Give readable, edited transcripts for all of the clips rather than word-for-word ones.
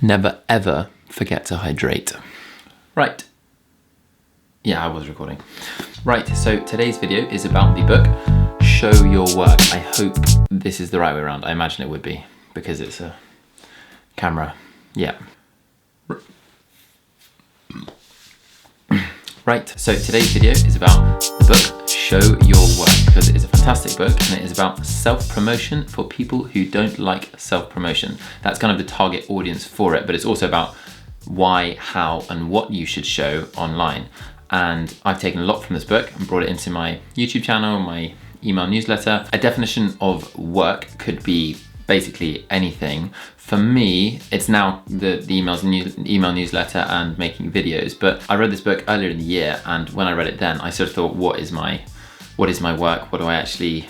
Never ever forget to hydrate. Right. Yeah, I was recording. Right, so today's video is about the book Show Your Work. I hope this is the right way around. I imagine it would be, because it's a camera. Yeah. Right, so today's video is about the book Show Your Work, because it is a fantastic book and it is about self-promotion for people who don't like self-promotion. That's kind of the target audience for it, but it's also about why, how, and what you should show online. And I've taken a lot from this book and brought it into my YouTube channel, my email newsletter. A definition of work could be basically anything. For me, it's now the email newsletter and making videos, but I read this book earlier in the year, and when I read it then, I sort of thought, what is my work? What do I actually,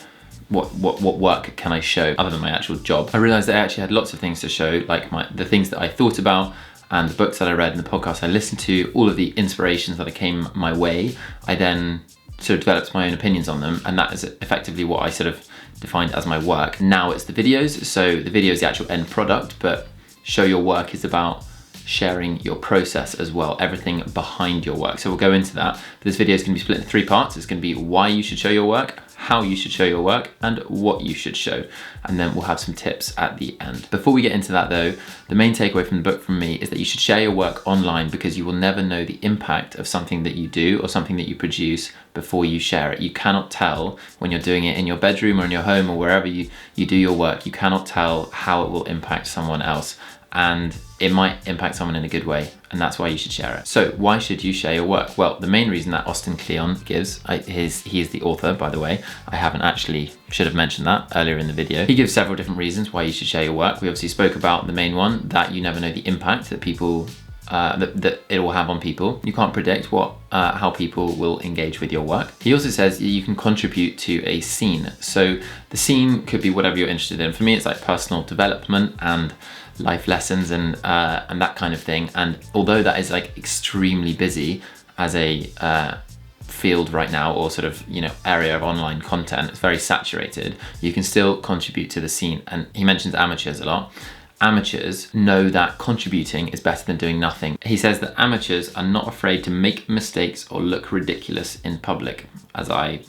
what work can I show other than my actual job? I realized that I actually had lots of things to show, like the things that I thought about, and the books that I read and the podcasts I listened to, all of the inspirations that came my way. I then sort of developed my own opinions on them, and that is effectively what I sort of defined as my work. Now it's the videos, so the video is the actual end product, but Show Your Work is about sharing your process as well, everything behind your work. So we'll go into that. This video is going to be split into 3 parts. It's going to be why you should show your work, how you should show your work, and what you should show. And then we'll have some tips at the end. Before we get into that though, the main takeaway from the book from me is that you should share your work online, because you will never know the impact of something that you do or something that you produce before you share it. You cannot tell when you're doing it in your bedroom or in your home or wherever you do your work, you cannot tell how it will impact someone else. And it might impact someone in a good way, and that's why you should share it. So why should you share your work? Well, the main reason that Austin Kleon gives, he is the author, by the way. I haven't actually, should have mentioned that earlier in the video. He gives several different reasons why you should share your work. We obviously spoke about the main one, that you never know the impact that people, that it will have on people. You can't predict how people will engage with your work. He also says you can contribute to a scene. So the scene could be whatever you're interested in. For me, it's like personal development and life lessons and that kind of thing. And although that is like extremely busy as a field right now, or sort of, area of online content, it's very saturated, you can still contribute to the scene. And he mentions amateurs a lot. Amateurs know that contributing is better than doing nothing. He says that amateurs are not afraid to make mistakes or look ridiculous in public, as I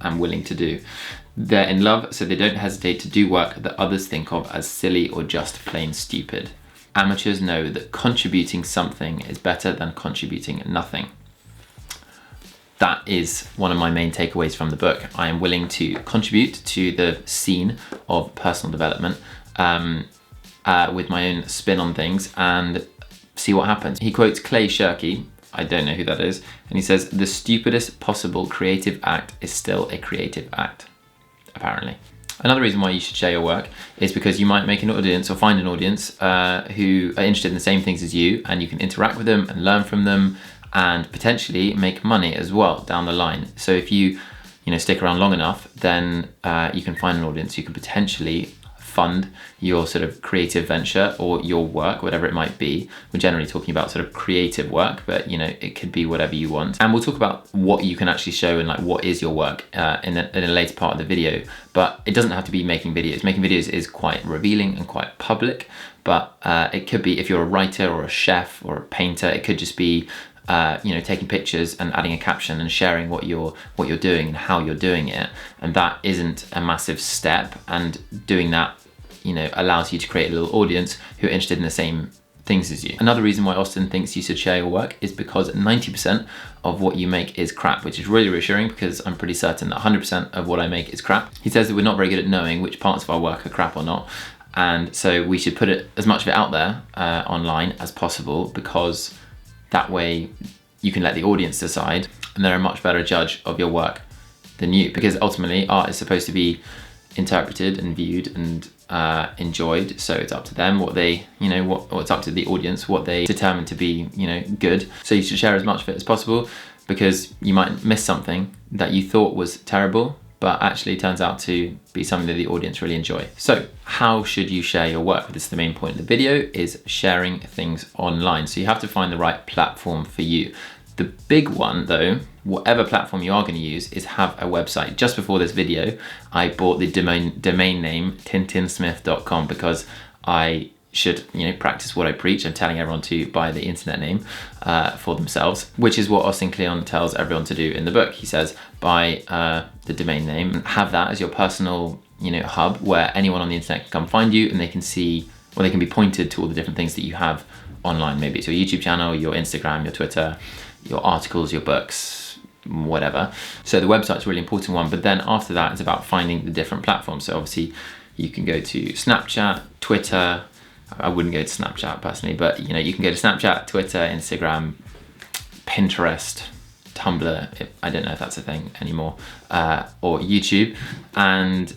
am willing to do. They're in love, so they don't hesitate to do work that others think of as silly or just plain stupid. Amateurs know that contributing something is better than contributing nothing. That is one of my main takeaways from the book. I am willing to contribute to the scene of personal development with my own spin on things and see what happens. He quotes Clay Shirky, I don't know who that is, and he says, "The stupidest possible creative act is still a creative act." Apparently. Another reason why you should share your work is because you might make an audience or find an audience who are interested in the same things as you, and you can interact with them and learn from them and potentially make money as well down the line. So if you stick around long enough, then you can find an audience. You can potentially fund your sort of creative venture or your work, whatever it might be. We're generally talking about sort of creative work, but it could be whatever you want. And we'll talk about what you can actually show and like what is your work in a later part of the video. But it doesn't have to be making videos. Making videos is quite revealing and quite public, but it could be if you're a writer or a chef or a painter, it could just be taking pictures and adding a caption and sharing what you're doing and how you're doing it. And that isn't a massive step, and doing that allows you to create a little audience who are interested in the same things as you. Another reason why Austin thinks you should share your work is because 90% of what you make is crap, which is really reassuring, because I'm pretty certain that 100% of what I make is crap. He says that we're not very good at knowing which parts of our work are crap or not, and so we should put as much of it out there online as possible, because that way you can let the audience decide, and they're a much better judge of your work than you, because ultimately art is supposed to be interpreted and viewed and enjoyed, so it's up to them what they it's up to the audience what they determine to be good. So you should share as much of it as possible, because you might miss something that you thought was terrible but actually turns out to be something that the audience really enjoy. So how should you share your work? This is the main point of the video, is sharing things online. So you have to find the right platform for you. The big one though, whatever platform you are going to use, is have a website. Just before this video, I bought the domain name tintinsmith.com because I should, practice what I preach. I'm telling everyone to buy the internet name for themselves, which is what Austin Kleon tells everyone to do in the book. He says, buy the domain name and have that as your personal, hub where anyone on the internet can come find you and they can see, or they can be pointed to all the different things that you have online. Maybe it's your YouTube channel, your Instagram, your Twitter, your articles, your books, whatever. So the website's a really important one, but then after that, it's about finding the different platforms. So obviously you can go to Snapchat, Twitter. I wouldn't go to Snapchat personally, but you can go to Snapchat, Twitter, Instagram, Pinterest, Tumblr, I don't know if that's a thing anymore, or YouTube, and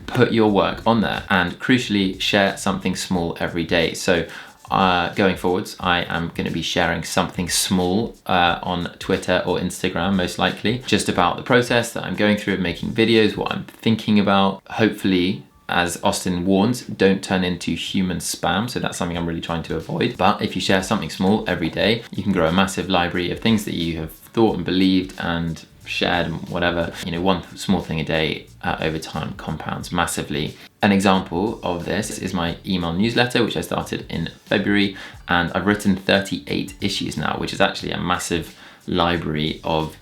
put your work on there. And crucially, share something small every day. So going forwards, I am going to be sharing something small on Twitter or Instagram, most likely, just about the process that I'm going through of making videos, what I'm thinking about. Hopefully, as Austin warns, don't turn into human spam. So that's something I'm really trying to avoid. But if you share something small every day, you can grow a massive library of things that you have thought and believed and shared and whatever. One small thing a day over time compounds massively. An example of this is my email newsletter, which I started in February, and I've written 38 issues now, which is actually a massive library of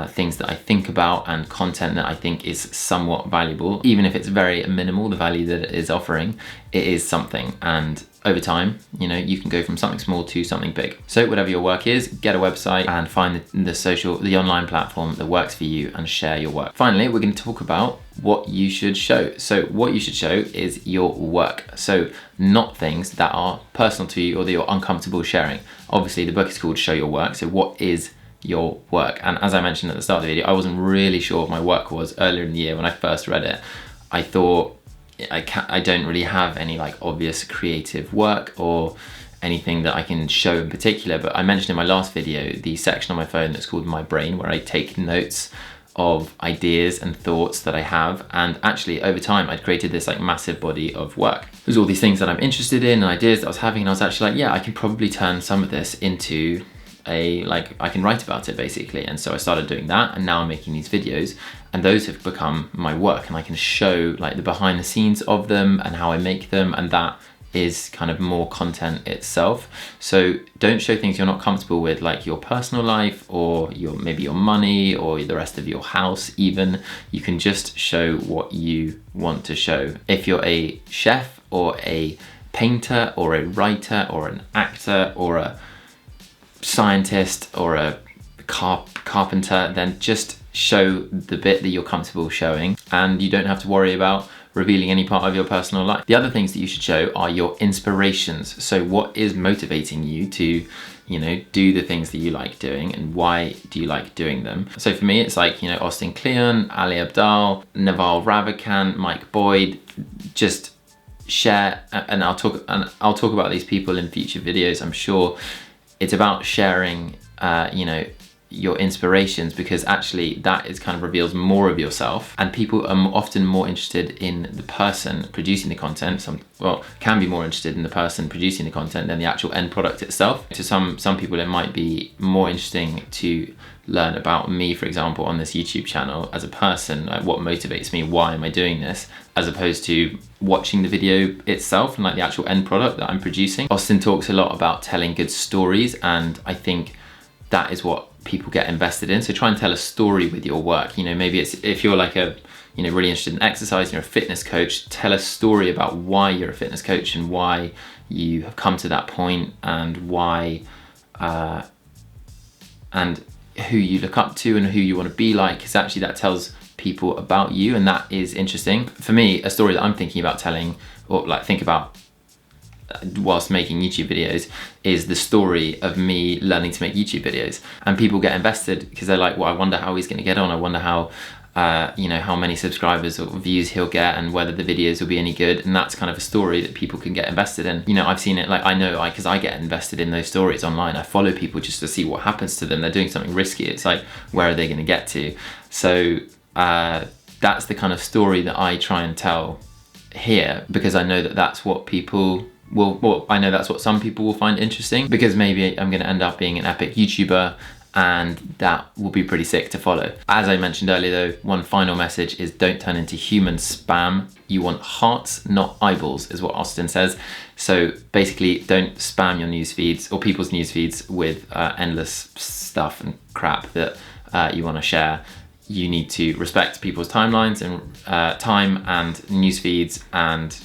things that I think about and content that I think is somewhat valuable. Even if it's very minimal, the value that it is offering, it is something. And over time, you can go from something small to something big. So whatever your work is, get a website and find the online platform that works for you and share your work. Finally, we're going to talk about what you should show. So what you should show is your work. So not things that are personal to you or that you're uncomfortable sharing. Obviously, the book is called Show Your Work. So what is your work? And as I mentioned at the start of the video, I wasn't really sure what my work was earlier in the year when I first read it. I thought, I don't really have any obvious creative work or anything that I can show in particular, but I mentioned in my last video the section on my phone that's called My Brain, where I take notes of ideas and thoughts that I have. And actually over time I'd created this massive body of work. There's all these things that I'm interested in and ideas that I was having, and I was actually yeah, I can probably turn some of this into I can write about it basically. And so I started doing that, and now I'm making these videos, and those have become my work, and I can show the behind the scenes of them and how I make them, and that is kind of more content itself. So don't show things you're not comfortable with, like your personal life or maybe your money or the rest of your house even. You can just show what you want to show. If you're a chef or a painter or a writer or an actor or a scientist or a carpenter, then just show the bit that you're comfortable showing, and you don't have to worry about revealing any part of your personal life. The other things that you should show are your inspirations. So what is motivating you to do the things that you like doing, and why do you like doing them? So for me, it's Austin Kleon, Ali Abdaal, Naval Ravikant, Mike Boyd. Just share, and I'll talk about these people in future videos, I'm sure. It's about sharing, your inspirations, because actually that is kind of reveals more of yourself, and people are often more interested in the person producing the content. Can be more interested in the person producing the content than the actual end product itself. To some people, it might be more interesting to learn about me, for example, on this YouTube channel as a person, like what motivates me, why am I doing this, as opposed to watching the video itself and the actual end product that I'm producing. Austin talks a lot about telling good stories, and I think that is what people get invested in. So try and tell a story with your work. Maybe it's, if you're really interested in exercise and you're a fitness coach, tell a story about why you're a fitness coach and why you have come to that point, and why and who you look up to and who you want to be like, because actually that tells people about you, and that is interesting. For me, a story that I'm thinking about telling, or think about whilst making YouTube videos, is the story of me learning to make YouTube videos. And people get invested because they're like, well, I wonder how he's going to get on. I wonder how how many subscribers or views he'll get, and whether the videos will be any good. And that's kind of a story that people can get invested in. I've seen it, because I get invested in those stories online. I follow people just to see what happens to them. They're doing something risky. It's where are they going to get to? So that's the kind of story that I try and tell here, because I know that that's what people I know that's what some people will find interesting, because maybe I'm going to end up being an epic YouTuber and that will be pretty sick to follow. As I mentioned earlier though, one final message is don't turn into human spam. You want hearts, not eyeballs, is what Austin says. So basically don't spam your news feeds or people's news feeds with endless stuff and crap that you want to share. You need to respect people's timelines and time and news feeds and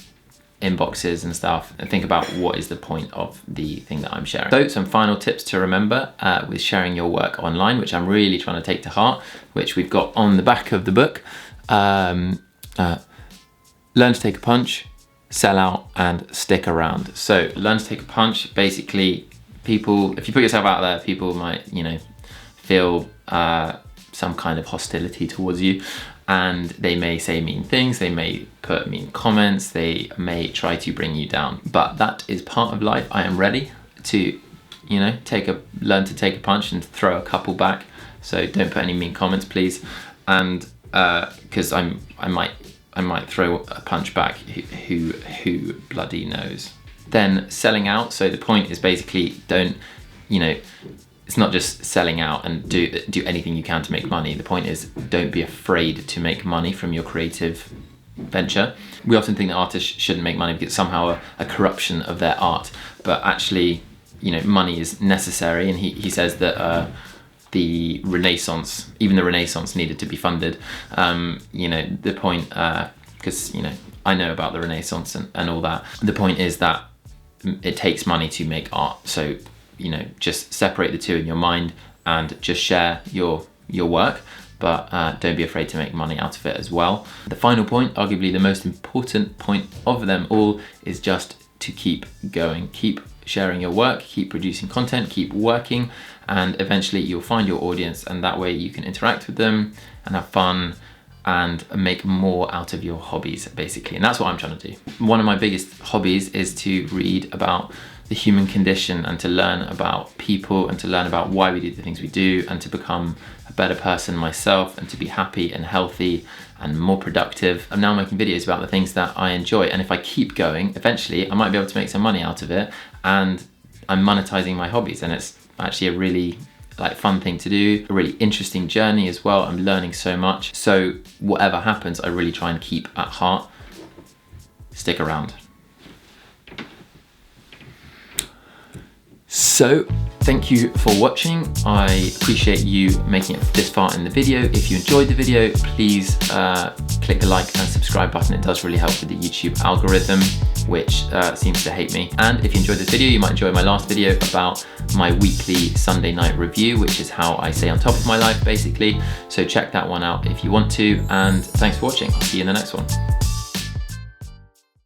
inboxes and stuff, and think about what is the point of the thing that I'm sharing. So some final tips to remember with sharing your work online, which I'm really trying to take to heart, which we've got on the back of the book. Learn to take a punch, sell out, and stick around. So learn to take a punch. Basically, people, if you put yourself out there, people might, you know, feel some kind of hostility towards you, and they may say mean things, they may put mean comments, they may try to bring you down, but that is part of life. I am ready to, you know, learn to take a punch and throw a couple back. So don't put any mean comments, please. And because I might throw a punch back. Who bloody knows? Then selling out. So the point is basically don't, you know, it's not just selling out and do anything you can to make money. The point is don't be afraid to make money from your creative venture. We often think that artists shouldn't make money because it's somehow a corruption of their art, but actually, you know, money is necessary. And he says that the Renaissance, even the Renaissance needed to be funded. You know, the point, because, you know, I know about the Renaissance and all that. The point is that it takes money to make art. So, you know, just separate the two in your mind and just share your work, but don't be afraid to make money out of it as well. The final point, arguably the most important point of them all, is just to keep going. Keep sharing your work, keep producing content, keep working, and eventually you'll find your audience, and that way you can interact with them and have fun and make more out of your hobbies, basically. And that's what I'm trying to do. One of my biggest hobbies is to read about the human condition and to learn about people and to learn about why we do the things we do and to become a better person myself and to be happy and healthy and more productive. I'm now making videos about the things that I enjoy, and if I keep going, eventually I might be able to make some money out of it, and I'm monetizing my hobbies, and it's actually a really fun thing to do, a really interesting journey as well. I'm learning so much. So whatever happens, I really try and keep at heart, stick around. So thank you for watching. I appreciate you making it this far in the video. If you enjoyed the video, please click the like and subscribe button. It does really help with the YouTube algorithm, which seems to hate me. And if you enjoyed this video, you might enjoy my last video about my weekly Sunday night review, which is how I stay on top of my life, basically. So check that one out if you want to, and thanks for watching. I'll see you in the next one.